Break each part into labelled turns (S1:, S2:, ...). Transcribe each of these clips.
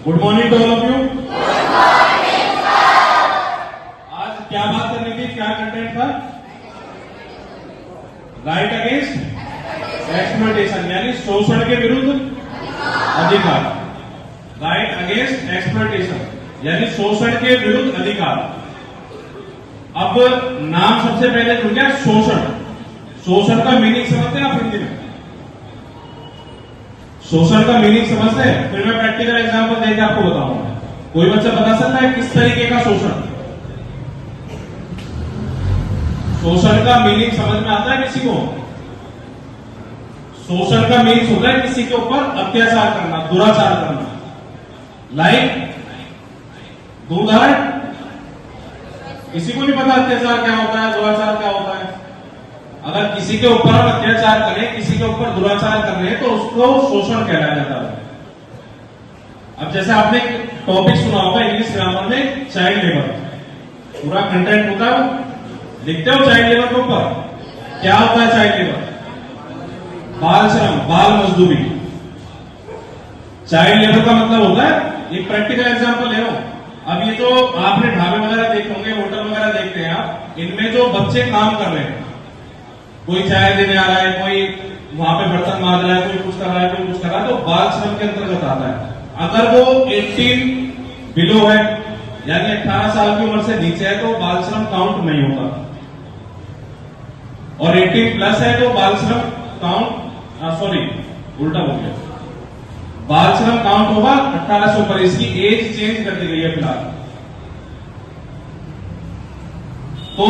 S1: Good morning to all of you. आज क्या बात करनी थी, क्या कंटेंट था? राइट अगेंस्ट एक्सप्लॉयटेशन, यानी शोषण के विरुद्ध अधिकार। राइट अगेंस्ट एक्सप्लॉयटेशन यानी शोषण के विरुद्ध अधिकार। अब नाम सबसे पहले जुड़ गया शोषण। शोषण का मीनिंग समझते हैं आप हिंदी में? शोषण का मीनिंग समझते हैं? फिर मैं प्रैक्टिकल एग्जांपल देकर आपको बताऊंगा। कोई बच्चा बता सकता है किस तरीके का शोषण? शोषण का मीनिंग समझ में आता है किसी को? शोषण का मीनिंग होता है किसी के ऊपर अत्याचार करना, दुराचार करना। लाइक दो उदाहरण। किसी को नहीं पता अत्याचार क्या होता है, दुराचार क्या होता है। अगर किसी के ऊपर हम अत्याचार करें, किसी के ऊपर दुराचार कर रहे हैं, तो उसको शोषण कहलाया जाता है। अब जैसे आपने टॉपिक सुना होगा इंग्लिश ग्रामर में, चाइल्ड लेबर। पूरा कंटेंट होता है, लिखते हो चाइल्ड लेबर के ऊपर। क्या होता है चाइल्ड लेबर? बाल श्रम, बाल मजदूरी। चाइल्ड लेबर का मतलब होता है, एक प्रैक्टिकल एग्जांपल ले रहा हूं। अब ये जो आपने ढाबे वगैरह देखे होंगे, होटल वगैरह देखते हैं आप, इनमें जो बच्चे काम कर रहे हैं, कोई चाय देने आ रहा है, कोई वहां पे बर्तन मार रहा है, कोई कुछ कर रहा है, कोई कुछ कर रहा है, तो बाल श्रम के अंतर्गत आता है। अगर वो 18 बिलो है, यानी 18 साल की उम्र से नीचे है, तो बाल श्रम काउंट नहीं होता। और 18 प्लस है तो बाल श्रम काउंट, सॉरी उल्टा हो गया, बाल श्रम काउंट होगा 18 से ऊपर। इसकी एज चेंज कर दी गई है फिलहाल। तो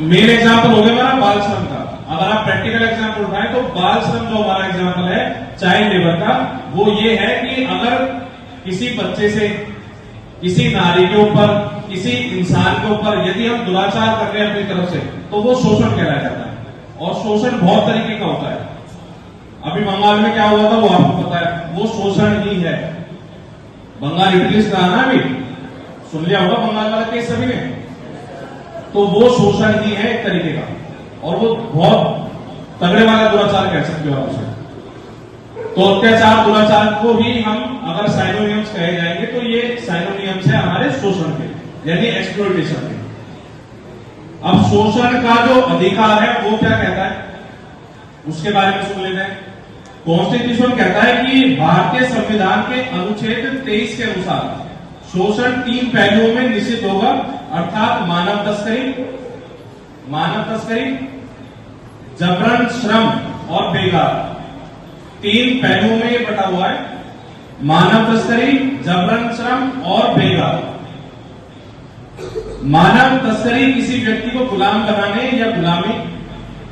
S1: मेन एग्जांपल हो गया हमारा बाल श्रम का। अगर आप प्रैक्टिकल एग्जांपल उठाएं तो बाल श्रम जो हमारा एग्जांपल है चाइल्ड लेबर का, वो ये है कि अगर किसी बच्चे से, किसी नारी के ऊपर, किसी इंसान के ऊपर यदि हम दुराचार कर रहे हैं अपनी तरफ से, तो वो शोषण कहलाया जाता है। और शोषण बहुत तरीके का होता है। अभी बंगाल में क्या हुआ था वो आपको पता है, वो शोषण ही है। बंगाल इटली का आना भी सुन लिया होगा, बंगाल वाला केस सभी ने। तो वो शोषण ही है एक तरीके का, और वो बहुत तगड़े वाला दुराचार कह सकते हो आप उसे। तो अत्याचार, दुराचार को भी हम अगर साइनोनियम्स कहे जाएंगे तो ये साइनोनियम्स है हमारे शोषण के, यानी एक्सप्लॉयटेशन के। अब शोषण का जो अधिकार है वो क्या कहता है, उसके बारे में सुन लेते हैं। कॉन्स्टिट्यूशन कहता है कि भारतीय संविधान के अनुच्छेद 23 के अनुसार शोषण 3 पहलुओं में निषिद्ध होगा, अर्थात मानव तस्करी, जबरन श्रम और बेगार। 3 पहलुओं में ये बटा हुआ है, मानव तस्करी, जबरन श्रम और बेगार। मानव तस्करी किसी व्यक्ति को गुलाम बनाने या गुलामी,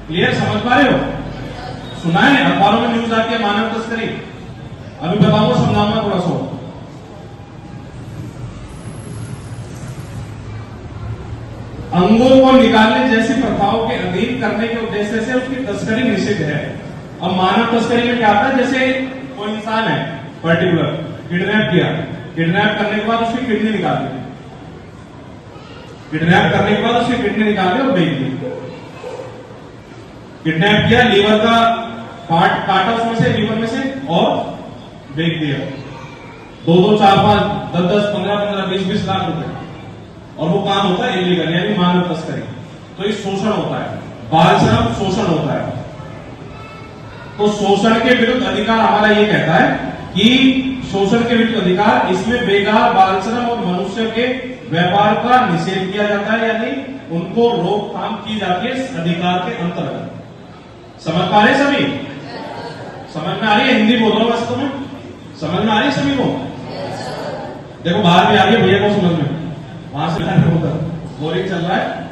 S1: क्लियर समझ पा रहे हो? सुना है अखबारों में न्यूज आती है मानव तस्करी। अभी बताऊंगा, समझाऊंगा थोड़ा सा। अंगों को निकालने जैसी प्रथाओं के अधीन करने के उद्देश्य से उसकी तस्करी निषिद्ध है। अब मानव तस्करी में क्या आता है, जैसे कोई इंसान है पर्टिकुलर, किडनैप किया, किडनैप करने के बाद उसकी किडनी निकाल दी, किडनैप करने के बाद उसकी किडनी निकाल दी और बेच दी। किडनैप किया, लीवर का पार्ट काटा उसमें से, लीवर में से, और बेच दिया। 2-2, 4-5, 10-10, 15-15, 20-20 लाख रुपए। और वो काम होता है इलीगल, यानी मानव तस्करी। तो ये शोषण होता है, बाल श्रम शोषण होता है। तो शोषण के विरुद्ध अधिकार हमारा ये कहता है कि शोषण के विरुद्ध अधिकार, इसमें बेगार, बाल श्रम और मनुष्य के व्यापार का निषेध किया जाता है, यानी उनको रोकथाम की जाती है इस अधिकार के अंतर्गत। समझ पा रहे सभी? समझ में आ रही है? हिंदी बोल रहा हूं वैसे तो मैं, समझ में आ रही है सभी को? देखो बाहर भी आ रही है भैया को समझ में, वहां से बोरिंग चल रहा है।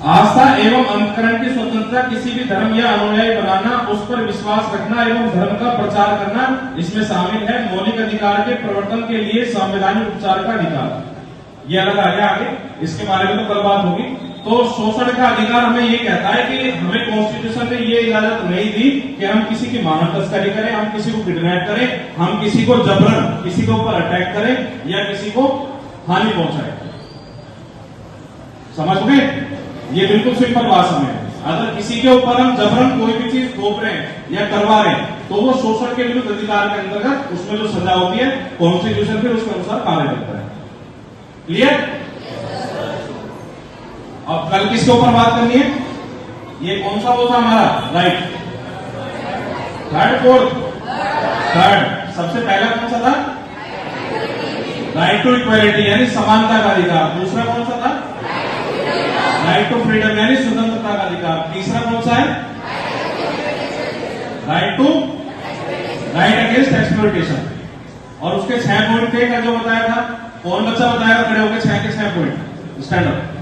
S1: आस्था एवं अंतकरण की स्वतंत्रता, किसी भी धर्म या अनुयायी बनाना, उस पर विश्वास रखना एवं धर्म का प्रचार करना इसमें शामिल है। मौलिक अधिकार के प्रवर्तन के लिए संवैधानिक उपचार का अधिकार, ये अलग आ गया आगे, इसके बारे में तो कल बात होगी। तो शोषण का अधिकार हमें ये कहता है कि हमें कॉन्स्टिट्यूशन ने ये इजाजत नहीं दी कि हम किसी की मानव तस्करी करें, हम किसी को किडनैप करें, हम किसी को जबरन किसी के ऊपर अटैक करें या किसी को हानि पहुंचाए। समझ गए? ये बिल्कुल सिंपल बात समझ। अगर किसी के ऊपर हम जबरन कोई भी चीज थोप रहे हैं या करवा रहे हैं तो वो शोषण के विरुद्ध अधिकार के अंतर्गत उसमें जो सजा होती है कॉन्स्टिट्यूशन फिर उसके अनुसार कार्य करता है। क्लियर? अब कल किसके ऊपर बात करनी है? ये कौन सा वो था हमारा राइट, थर्ड फोर्थ, थर्ड। सबसे पहला कौन सा था? राइट टू इक्वालिटी यानी समानता का अधिकार। दूसरा कौन सा था? राइट टू फ्रीडम यानी स्वतंत्रता का अधिकार। तीसरा कौन सा है? Right to right against exploitation. और उसके 6 पॉइंट थे क्या जो बताया था? कौन बच्चा बताएगा खड़े होकर 6 के 6 पॉइंट? Stand up.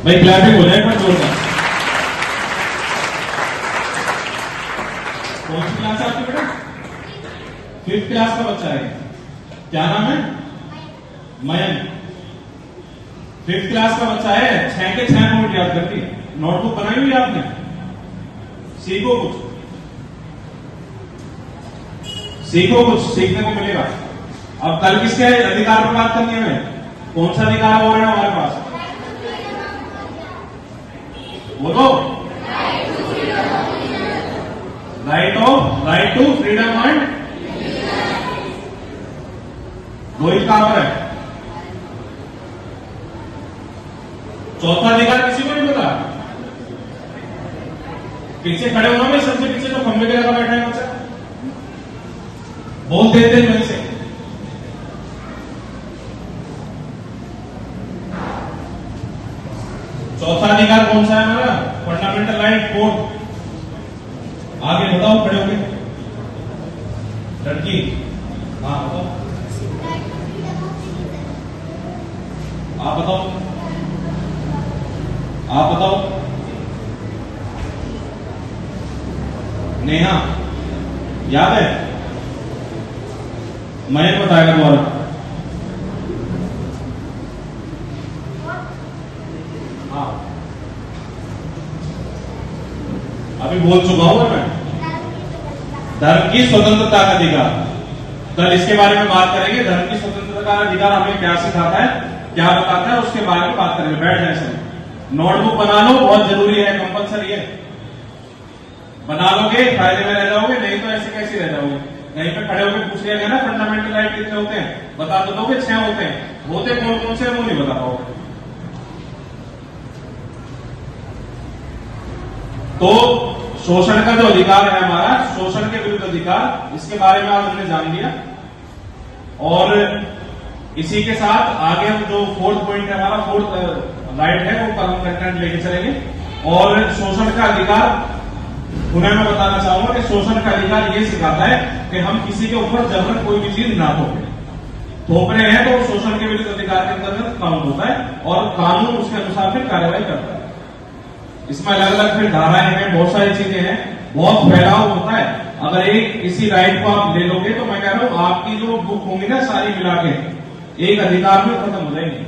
S1: भाई क्लैपिंग हो जाए पर जोरदार। कौन सी क्लास है आपकी बेटा? 5th क्लास का बच्चा है। क्या नाम है? मयंक। 5th क्लास का बच्चा है। 6 के 6 नोट याद करती। नोटबुक बनाई हुई आपने? सीखो कुछ, सीखो कुछ, सीखने को मिलेगा। अब कल किसके अधिकार पर बात करनी है हमें? कौन सा अधिकार हो रहा है हमारे पास? बोलो। Right to freedom and Rohit कहां पर है? चौथा अधिकार किसी को नहीं पता? पीछे खड़े होना भाई, सबसे पीछे तो खंबे के लगा बैठा है बच्चा, बोल देते हैं वहीं से। चौथा अधिकार कौन सा है हमारा? Fundamental right 4। आगे बताओ खड़े होके। लड़की, हाँ बताओ, आप बताओ, आप बताओ। नेहा याद है? मयंक बताएगा दोबारा। हाँ अभी बोल चुका हूं मैं। धर्म की स्वतंत्रता का अधिकार, कल इसके बारे में बात करेंगे। धर्म की स्वतंत्रता का अधिकार हमें क्या सिखाता है, क्या बताता है, उसके बारे में बात करेंगे। बैठ जाए सर, नोटबुक बना लो, बहुत जरूरी है, कंपलसरी है। बना लोगे फायदे में रह जाओगे, नहीं तो ऐसे कैसे रह जाओगे। कहीं पे खड़े होकर पूछ लिया गया ना फंडामेंटल राइट कितने होते हैं, बता तो दोगे 6 होते हैं। होते कौन कौन से वो नहीं बता पाओगे। तो शोषण का जो अधिकार है हमारा, शोषण के विरुद्ध अधिकार, इसके बारे में आज हमने जान लिया। और इसी के साथ आगे हम जो 4th पॉइंट है हमारा, 4th राइट है, वो कल हम कंटेंट लेके चलेंगे। और शोषण का अधिकार उन्हें मैं बताना चाहूंगा कि शोषण का अधिकार ये सिखाता है कि हम किसी के ऊपर जबरन कोई भी चीज ना थोप रहे हैं तो शोषण के विरुद्ध अधिकार के अंतर्गत कानून होता है और कानून उसके अनुसार फिर कार्रवाई करता है। इसमें अलग अलग फिर धाराएं हैं, बहुत सारी चीजें हैं, बहुत फैलाव होता है। अगर एक किसी राइट को आप ले लोगे तो मैं कह रहा हूं आपकी जो बुक होंगी ना सारी मिला के एक अधिकार में खत्म हो जाएंगे।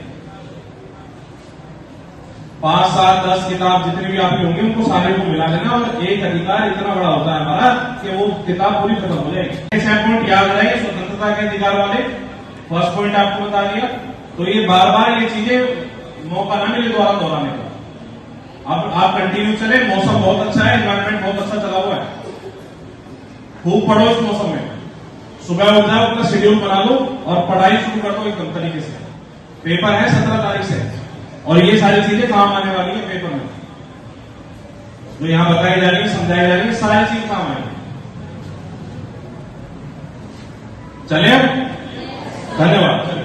S1: 5, 7, 10 किताब जितनी भी आपकी होंगी उनको सारे को मिला देना और एक अधिकार इतना बड़ा होता है हमारा कि वो किताब पूरी खत्म हो जाएगी। 6 पॉइंट याद रहेंगे स्वतंत्रता के अधिकार वाले। फर्स्ट पॉइंट आपको बता दिया, तो ये बार बार ये चीजें मौका ना मिले दोबारा दोहराने का। अब आप कंटिन्यू चले, मौसम बहुत अच्छा है, एनवायरमेंट बहुत अच्छा चला हुआ है, खूब पढ़ो इस मौसम में। सुबह उठ जाओ, अपना शेड्यूल बना लो और पढ़ाई शुरू कर दो एकदम तरीके से। पेपर है 17 तारीख से और ये सारी चीजें काम आने वाली है पेपर में, जो यहां बताई जा रही है, समझाई जा रही है, सारी चीज काम आएगी। चले अब, धन्यवाद।